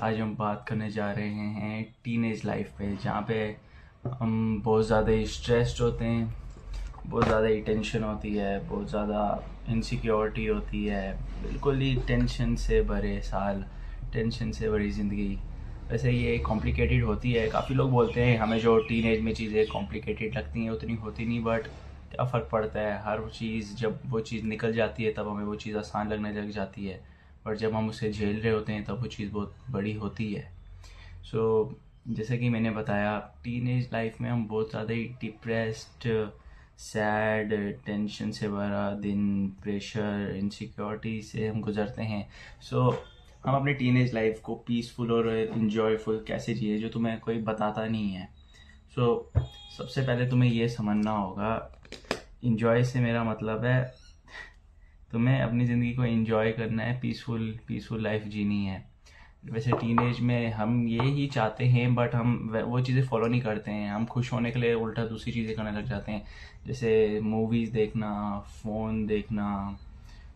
आज हम बात करने जा रहे हैं टीनेज लाइफ पे, जहाँ पे हम बहुत ज़्यादा स्ट्रेस्ड होते हैं, बहुत ज़्यादा ही टेंशन होती है, बहुत ज़्यादा इनसिक्योरिटी होती है। बिल्कुल ही टेंशन से भरे साल, टेंशन से भरी ज़िंदगी। वैसे ये कॉम्प्लिकेटेड होती है। काफ़ी लोग बोलते हैं हमें जो टीनेज में चीज़ें कॉम्प्लिकेटेड लगती हैं उतनी होती नहीं, बट क्या फ़र्क पड़ता है। हर चीज़ जब वो चीज़ निकल जाती है तब हमें वो चीज़ आसान लगने लग जाती है, और जब हम उसे झेल रहे होते हैं तब वो चीज़ बहुत बड़ी होती है। सो जैसे कि मैंने बताया, टीनेज लाइफ में हम बहुत ज़्यादा ही डिप्रेस्ड, सैड, टेंशन से भरा दिन, प्रेशर, इनसिक्योरिटी से हम गुजरते हैं। सो हम अपने टीनेज लाइफ को पीसफुल और इन्जॉयफुल कैसे जिए, जो तुम्हें कोई बताता नहीं है। सो सबसे पहले तुम्हें ये समझना होगा, इन्जॉय से मेरा मतलब है तुम्हें अपनी ज़िंदगी को एंजॉय करना है, पीसफुल लाइफ जीनी है। वैसे टीनेज में हम ये ही चाहते हैं, बट हम वो चीज़ें फॉलो नहीं करते हैं। हम खुश होने के लिए उल्टा दूसरी चीज़ें करने लग जाते हैं, जैसे मूवीज़ देखना, फ़ोन देखना,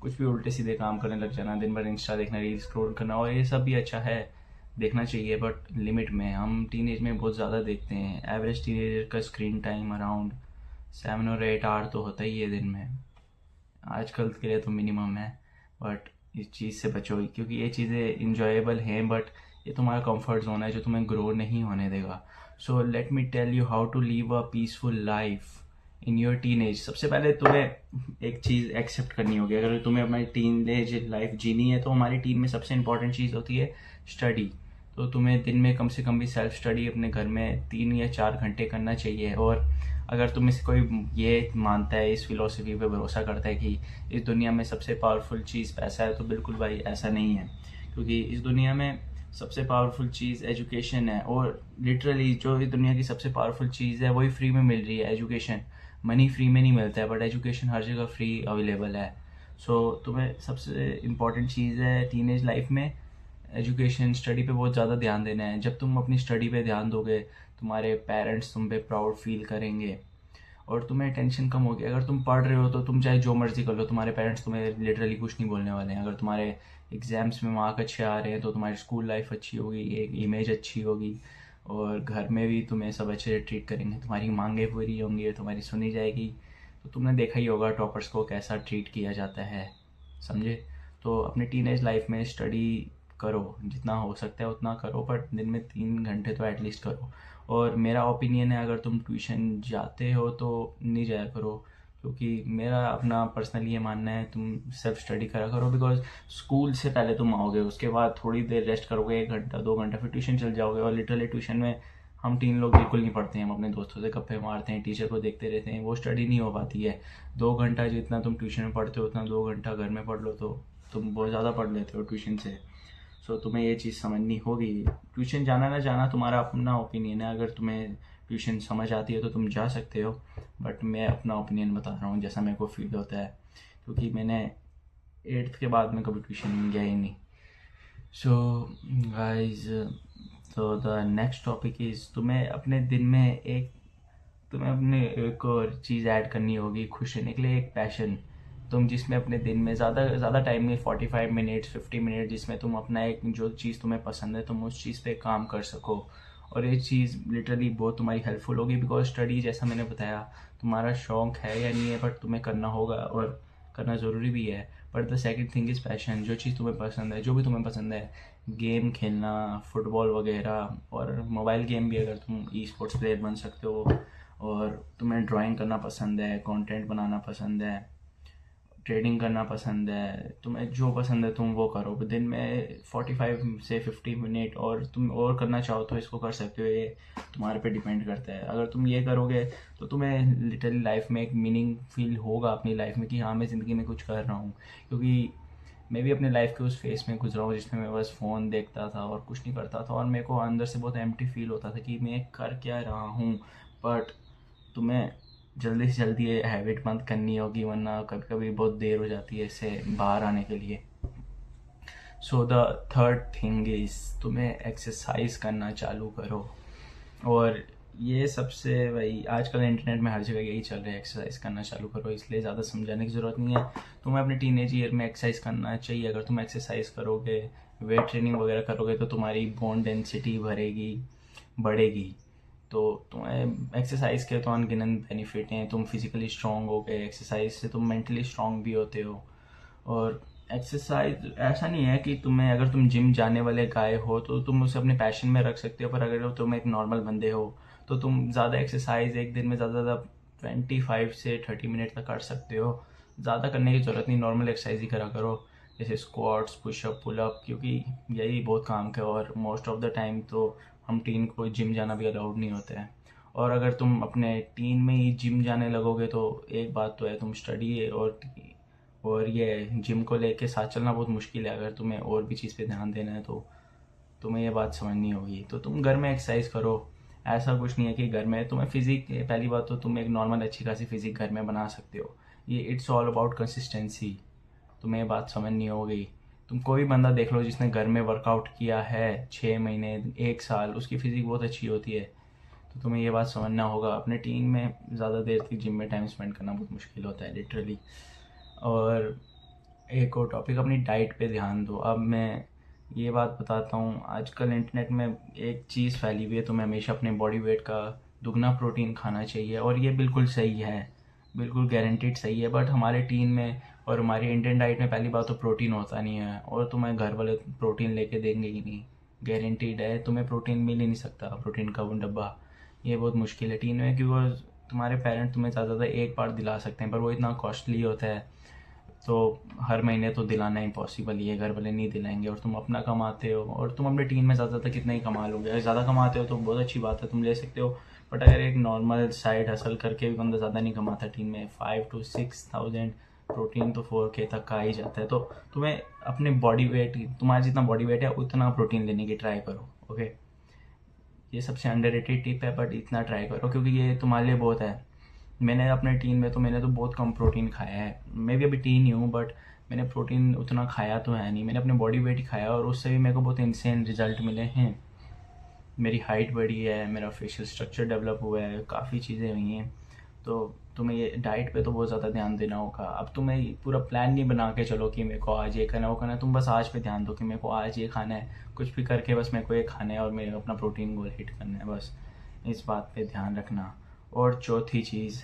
कुछ भी उल्टे सीधे काम करने लग जाना, दिन भर इंस्टा देखना, रील स्क्रॉल करना। और ये सब भी अच्छा है, देखना चाहिए, बट लिमिट में। हम टीनेज में बहुत ज़्यादा देखते हैं। एवरेज टीनेजर का स्क्रीन टाइम अराउंड 7 और 8 आवर तो होता ही है दिन में। आजकल के लिए तो मिनिमम है, बट इस चीज़ से बचो, क्योंकि ये चीज़ें इंजॉयबल हैं, बट ये तुम्हारा कंफर्ट जोन है जो तुम्हें ग्रो नहीं होने देगा। So let me tell you how to live a peaceful life in your teenage. सबसे पहले तुम्हें एक चीज़ एक्सेप्ट करनी होगी। अगर तुम्हें अपनी टीनेज लाइफ जीनी है तो हमारी टीम में सबसे इंपॉर्टेंट चीज़ होती है स्टडी। तो तुम्हें दिन में कम से कम भी सेल्फ स्टडी अपने घर में 3 या 4 घंटे करना चाहिए। और अगर तुम में से कोई ये मानता है, इस फिलॉसफी पे भरोसा करता है कि इस दुनिया में सबसे पावरफुल चीज़ पैसा है, तो बिल्कुल भाई ऐसा नहीं है। क्योंकि इस दुनिया में सबसे पावरफुल चीज़ एजुकेशन है, और लिटरली जो इस दुनिया की सबसे पावरफुल चीज़ है वही फ्री में मिल रही है, एजुकेशन। मनी फ्री में नहीं मिलता है, बट एजुकेशन हर जगह फ्री अवेलेबल है। सो तुम्हें सबसे इम्पॉर्टेंट चीज़ है टीनेज लाइफ में एजुकेशन, स्टडी पे बहुत ज़्यादा ध्यान देना है। जब तुम अपनी स्टडी पे ध्यान दोगे, तुम्हारे पेरेंट्स तुम पे प्राउड फील करेंगे और तुम्हें टेंशन कम होगी। अगर तुम पढ़ रहे हो तो तुम चाहे जो मर्जी कर लो, तुम्हारे पेरेंट्स तुम्हें लिटरली कुछ नहीं बोलने वाले हैं। अगर तुम्हारे एग्जाम्स में मार्क अच्छे आ रहे हैं तो तुम्हारी स्कूल लाइफ अच्छी होगी, एक इमेज अच्छी होगी, और घर में भी तुम्हें सब अच्छे से ट्रीट करेंगे, तुम्हारी मांगें पूरी होंगी, तुम्हारी सुनी जाएगी। तो तुमने देखा ही होगा टॉपर्स को कैसा ट्रीट किया जाता है, समझे। तो अपनी टीनेज लाइफ में स्टडी करो, जितना हो सकता है उतना करो, बट दिन में 3 घंटे तो एटलीस्ट करो। और मेरा ओपिनियन है, अगर तुम ट्यूशन जाते हो तो नहीं जाया करो, क्योंकि मेरा अपना पर्सनली ये मानना है तुम सेल्फ स्टडी करा करो। बिकॉज स्कूल से पहले तुम आओगे, उसके बाद थोड़ी देर रेस्ट करोगे, 1 घंटा 2 घंटा, फिर ट्यूशन चल जाओगे। और लिटरली ट्यूशन में हम 3 लोग बिल्कुल नहीं पढ़ते हैं, हम अपने दोस्तों से गप्पे मारते हैं, टीचर को देखते रहते हैं, वो स्टडी नहीं हो पाती है। 2 घंटा जितना तुम ट्यूशन में पढ़ते हो उतना 2 घंटा घर में पढ़ लो तो तुम बहुत ज़्यादा पढ़ लेते हो ट्यूशन से। सो तुम्हें ये चीज़ समझनी होगी। ट्यूशन जाना ना जाना तुम्हारा अपना ओपिनियन है। अगर तुम्हें ट्यूशन समझ आती है तो तुम जा सकते हो, बट मैं अपना ओपिनियन बता रहा हूँ जैसा मेरे को फील होता है, क्योंकि मैंने 8th के बाद में कभी ट्यूशन गया ही नहीं। सो गाइज, तो द नेक्स्ट टॉपिक इज़, तुम्हें अपने एक और चीज़ ऐड करनी होगी खुश रहने के लिए, एक पैशन। तुम जिसमें अपने दिन में ज़्यादा टाइम में 45 मिनट्स 50 मिनट, जिसमें तुम अपना एक जो चीज़ तुम्हें पसंद है तुम उस चीज़ पे काम कर सको। और ये चीज़ लिटरली बहुत तुम्हारी हेल्पफुल होगी। बिकॉज स्टडी, जैसा मैंने बताया, तुम्हारा शौक है या नहीं है, बट तुम्हें करना होगा और करना ज़रूरी भी है। But the second thing is passion. जो चीज़ तुम्हें पसंद है, जो भी तुम्हें पसंद है, गेम खेलना, फुटबॉल वगैरह, और मोबाइल गेम भी, अगर तुम ई स्पोर्ट्स प्लेयर बन सकते हो, और तुम्हें ड्राइंग करना पसंद है, कंटेंट बनाना पसंद है, ट्रेडिंग करना पसंद है, तुम्हें जो पसंद है तुम वो करो। दिन में 45 से 50 मिनट, और तुम और करना चाहो तो इसको कर सकते हो। ये तुम्हारे पे डिपेंड करता है। अगर तुम ये करोगे तो तुम्हें लिटरली लाइफ में एक मीनिंग फील होगा अपनी लाइफ में कि हाँ, मैं ज़िंदगी में कुछ कर रहा हूँ। क्योंकि मैं भी अपने लाइफ के उस फेस में गुजरा हूँ जिसमें मैं बस फ़ोन देखता था और कुछ नहीं करता था, और मेरे को अंदर से बहुत एम्प्टी फील होता था कि मैं कर क्या रहा हूँ। बट तुम्हें जल्दी से जल्दी ये हैबिट बंद करनी होगी, वरना कभी कभी बहुत देर हो जाती है इससे बाहर आने के लिए। So the third thing is, तुम्हें एक्सरसाइज करना चालू करो। और ये सबसे, भाई आजकल इंटरनेट में हर जगह यही चल रहा है, एक्सरसाइज करना चालू करो, इसलिए ज़्यादा समझाने की ज़रूरत नहीं है। तुम्हें अपने टीनेज ईयर में एक्सरसाइज करना चाहिए। अगर तुम एक्सरसाइज करोगे, वेट ट्रेनिंग वगैरह करोगे तो तुम्हारी बोन डेंसिटी बढ़ेगी। तो तुम्हें एक्सरसाइज के तो अनगिनत बेनिफिट हैं। तुम फिजिकली स्ट्रांग हो गए, एक्सरसाइज से तुम मेंटली स्ट्रांग भी होते हो। और एक्सरसाइज ऐसा नहीं है कि अगर तुम जिम जाने वाले गाय हो तो तुम उसे अपने पैशन में रख सकते हो, पर अगर तुम एक नॉर्मल बंदे हो तो तुम ज़्यादा एक्सरसाइज एक दिन में ज़्यादा 25 से 30 मिनट तक कर सकते हो। ज़्यादा करने की ज़रूरत नहीं, नॉर्मल एक्सरसाइज ही करा करो, जैसे स्क्वाट्स, पुशअप, पुलअप, क्योंकि यही बहुत काम का है। और मोस्ट ऑफ द टाइम तो हम टीन को जिम जाना भी अलाउड नहीं होता है। और अगर तुम अपने टीन में ही जिम जाने लगोगे तो एक बात तो है, तुम स्टडी और ये जिम को लेके साथ चलना बहुत मुश्किल है। अगर तुम्हें और भी चीज़ पे ध्यान देना है तो तुम्हें ये बात समझनी होगी। तो तुम घर में एक्सरसाइज करो। ऐसा कुछ नहीं है कि घर में तुम्हें फिजिक, पहली बात तो तुम एक नॉर्मल अच्छी खासी फिजिक घर में बना सकते हो। ये इट्स ऑल अबाउट कंसिस्टेंसी। तुम्हें ये बात समझनी होगी। तुम कोई बंदा देख लो जिसने घर में वर्कआउट किया है 6 महीने, 1 साल, उसकी फिजिक बहुत अच्छी होती है। तो तुम्हें ये बात समझना होगा। अपने टीम में ज़्यादा देर तक जिम में टाइम स्पेंड करना बहुत मुश्किल होता है, लिटरली। और एक और टॉपिक, अपनी डाइट पे ध्यान दो। अब मैं ये बात बताता हूँ, आजकल इंटरनेट में एक चीज़ फैली हुई है, तुम्हें हमेशा अपने बॉडी वेट का दुगना प्रोटीन खाना चाहिए। और ये बिल्कुल सही है, बिल्कुल गारंटीड सही है। बट हमारे टीन में और हमारी इंडियन डाइट में पहली बात तो प्रोटीन होता नहीं है, और तुम्हें घर वाले प्रोटीन लेके देंगे ही नहीं। गारंटीड है, तुम्हें प्रोटीन मिल ही नहीं सकता, प्रोटीन का वो डब्बा। ये बहुत मुश्किल है टीन में, क्योंकि तुम्हारे पेरेंट तुम्हें ज़्यादा एक बार दिला सकते हैं, पर वो इतना कॉस्टली होता है, तो हर महीने तो दिलाना इम्पॉसिबल ही है, घर वाले नहीं दिलाएंगे। और तुम अपना कमाते हो, और तुम अपने टीम में ज़्यादातर कितना ही कमा लोगे। अगर ज़्यादा कमाते हो तो बहुत अच्छी बात है, तुम ले सकते हो। बट अगर एक नॉर्मल साइड हसल करके भी बंदा ज़्यादा नहीं कमाता टीम में, 5 to 6,000 प्रोटीन तो 4K तक का ही जाता है। तो तुम्हें अपने बॉडी वेट, तुम्हारा जितना बॉडी वेट है उतना प्रोटीन लेने की ट्राई करो। ओके, ये सबसे अंडररेटेड टिप है, बट इतना ट्राई करो क्योंकि ये तुम्हारे लिए बहुत है। मैंने अपने टीन में तो मैंने तो बहुत कम प्रोटीन खाया है। मैं भी अभी टीन ही हूँ, बट मैंने प्रोटीन उतना खाया तो है नहीं। मैंने अपने बॉडी वेट ही खाया, और उससे भी मेरे को बहुत इंसेन रिजल्ट मिले हैं। मेरी हाइट बढ़ी है, मेरा फेशियल स्ट्रक्चर डेवलप हुआ है, काफ़ी चीज़ें हुई हैं। तो तुम्हें ये डाइट पे तो बहुत ज़्यादा ध्यान देना होगा। अब तुम्हें पूरा प्लान नहीं बना के चलो कि मेरे को आज ये करना, वो करना है। तुम बस आज पे ध्यान दो कि मेरे को आज ये खाना है, कुछ भी करके बस मेरे को ये खाना है और मेरे अपना प्रोटीन गोल हिट करना है, बस इस बात पे ध्यान रखना। और चौथी चीज़,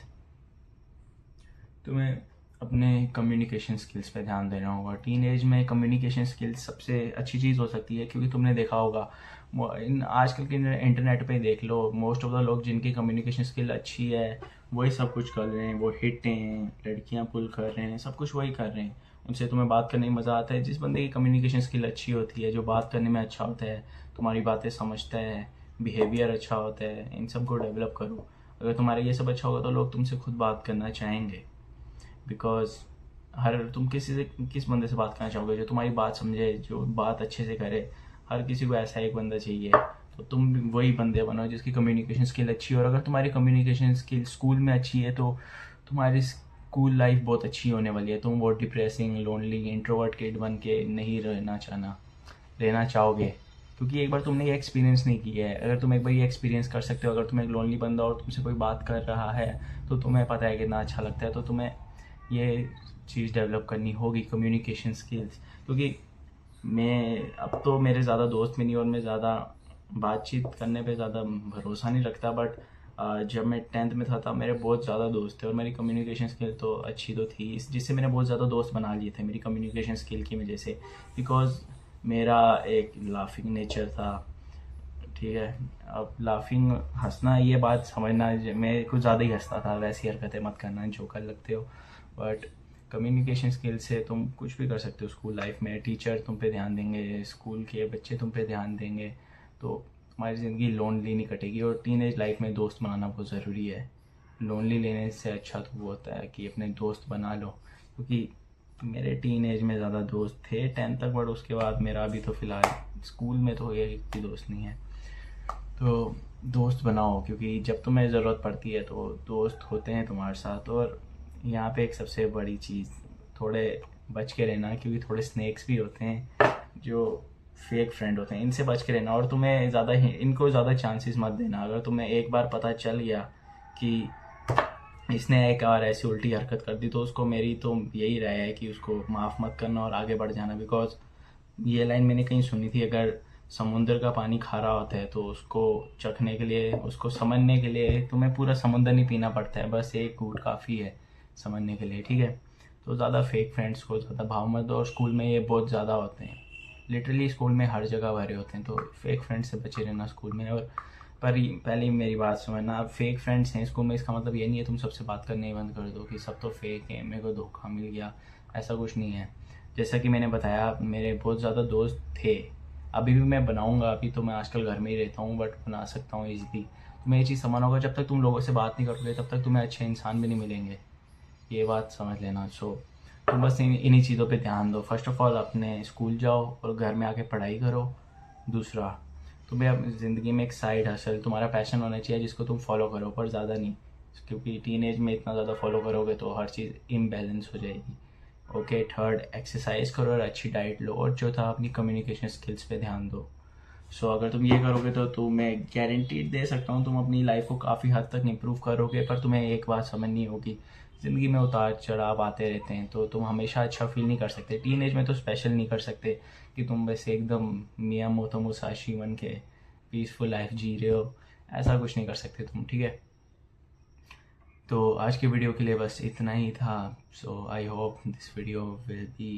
तुम्हें अपने कम्युनिकेशन स्किल्स पे ध्यान देना होगा। टीन एज में कम्युनिकेशन स्किल्स सबसे अच्छी चीज़ हो सकती है, क्योंकि तुमने देखा होगा आजकल के इंटरनेट पे देख लो, मोस्ट ऑफ द लोग जिनकी कम्युनिकेशन स्किल अच्छी है वही सब कुछ कर रहे हैं। वो हिट हैं, लड़कियां पुल कर रहे हैं, सब कुछ वही कर रहे हैं। उनसे तुम्हें बात करने में मज़ा आता है। जिस बंदे की कम्युनिकेशन स्किल अच्छी होती है, जो बात करने में अच्छा होता है, तुम्हारी बातें समझता है, बिहेवियर अच्छा होता है, इन सब को डेवलप करो। अगर तुम्हारा ये सब अच्छा होगा तो लोग तुमसे खुद बात करना चाहेंगे। बिकॉज तुम किस बंदे से बात करना चाहोगे? जो तुम्हारी बात समझे, जो बात अच्छे से करे। हर किसी को ऐसा एक बंदा चाहिए। तो तुम भी वही बंदे बनो जिसकी कम्युनिकेशन स्किल अच्छी है। और अगर तुम्हारी कम्युनिकेशन स्किल स्कूल में अच्छी है तो तुम्हारी स्कूल लाइफ बहुत अच्छी होने वाली है। तुम बहुत डिप्रेसिंग, लोनली, इंट्रोवर्ट किड बन के नहीं रहना चाहोगे, क्योंकि एक बार तुमने ये एक्सपीरियंस नहीं किया है। अगर तुम एक बार ये एक्सपीरियंस कर सकते हो, अगर तुम एक लोनली बंदा और तुमसे कोई बात कर रहा है तो तुम्हें पता है कितना अच्छा लगता है। तो तुम्हें ये चीज़ डेवलप करनी होगी, कम्युनिकेशन स्किल्स। क्योंकि मैं अब तो मेरे ज़्यादा दोस्त भी नहीं, और मैं ज़्यादा बातचीत करने पे ज़्यादा भरोसा नहीं रखता। बट जब मैं 10th में था तब मेरे बहुत ज़्यादा दोस्त थे, और मेरी कम्युनिकेशन स्किल तो अच्छी तो थी, जिससे मैंने बहुत ज़्यादा दोस्त बना लिए थे मेरी कम्युनिकेशन स्किल की वजह से। बिकॉज मेरा एक लाफिंग नेचर था, ठीक है। अब लाफिंग, हंसना, ये बात समझना, मैं कुछ ज़्यादा ही हंसता था। वैसी हरकतें मत करना जो कर लगते हो। बट कम्युनिकेशन स्किल से तुम कुछ भी कर सकते हो स्कूल लाइफ में। टीचर तुम पे ध्यान देंगे, स्कूल के बच्चे तुम पे ध्यान देंगे, तो तुम्हारी ज़िंदगी लोनली नहीं कटेगी। और टीनेज लाइफ में दोस्त बनाना बहुत ज़रूरी है। लोनली लेने से अच्छा तो वो होता है कि अपने दोस्त बना लो। क्योंकि मेरे टीन एज में ज़्यादा दोस्त थे 10th तक, बट उसके बाद मेरा अभी तो फ़िलहाल स्कूल में तो एक भी दोस्त नहीं है। तो दोस्त बनाओ, क्योंकि जब तुम्हें ज़रूरत पड़ती है तो दोस्त होते हैं तुम्हारे साथ। और यहाँ पे एक सबसे बड़ी चीज़, थोड़े बच के रहना, क्योंकि थोड़े स्नेक्स भी होते हैं जो फेक फ्रेंड होते हैं, इनसे बच के रहना। और तुम्हें इनको ज़्यादा चांसेस मत देना। अगर तुम्हें एक बार पता चल गया कि इसने एक बार ऐसी उल्टी हरकत कर दी, तो उसको मेरी तो यही राय है कि उसको माफ़ मत करना और आगे बढ़ जाना। बिकॉज ये लाइन मैंने कहीं सुनी थी, अगर समुंदर का पानी खारा होता है तो उसको चखने के लिए, उसको समझने के लिए तुम्हें पूरा समुंदर नहीं पीना पड़ता है, बस एक घूंट काफ़ी है समझने के लिए, ठीक है। तो ज़्यादा फेक फ्रेंड्स को ज़्यादा भाव मत दो, और स्कूल में ये बहुत ज़्यादा होते हैं, लिटरली स्कूल में हर जगह भरे होते हैं, तो फेक फ्रेंड्स से बचे रहना स्कूल में। और पहले ही मेरी बात समझना, अब फेक फ्रेंड्स हैं स्कूल में, इसका मतलब ये नहीं है तुम सबसे बात करने ही बंद कर दो कि सब तो फेक है, मेरे को धोखा मिल गया, ऐसा कुछ नहीं है। जैसा कि मैंने बताया, मेरे बहुत ज़्यादा दोस्त थे, अभी भी मैं बनाऊंगा, अभी तो मैं आजकल घर में ही रहता हूँ, बट बना सकता हूँ ईजिली। तुम्हें ये चीज़ समझना होगा, जब तक तुम लोगों से बात नहीं करोगे तब तक तुम्हें अच्छे इंसान भी नहीं मिलेंगे, ये बात समझ लेना। सो तुम बस इन्हीं चीज़ों पे ध्यान दो। फर्स्ट ऑफ ऑल अपने स्कूल जाओ और घर में आके पढ़ाई करो। दूसरा, तुम्हें अपनी ज़िंदगी में एक साइड हसल, तुम्हारा पैशन होना चाहिए जिसको तुम फॉलो करो, पर ज़्यादा नहीं, क्योंकि टीनेज में इतना ज़्यादा फॉलो करोगे तो हर चीज़ इम्बैलेंस हो जाएगी। ओके, थर्ड, एक्सरसाइज करो और अच्छी डाइट लो, और चौथा, अपनी कम्युनिकेशन स्किल्स पे ध्यान दो। सो अगर तुम ये करोगे तो मैं गारंटी दे सकता हूँ तुम अपनी लाइफ को काफ़ी हद तक इम्प्रूव करोगे। पर तुम्हें एक बात समझनी होगी, ज़िंदगी में उतार चढ़ाव आते रहते हैं, तो तुम हमेशा अच्छा फील नहीं कर सकते, टीन एज में तो स्पेशल नहीं कर सकते कि तुम बस एकदम मियाँ मोतो मुसाशी बन के पीसफुल लाइफ जी रहे हो, ऐसा कुछ नहीं कर सकते तुम, ठीक है। तो आज के वीडियो के लिए बस इतना ही था। So I hope this video will B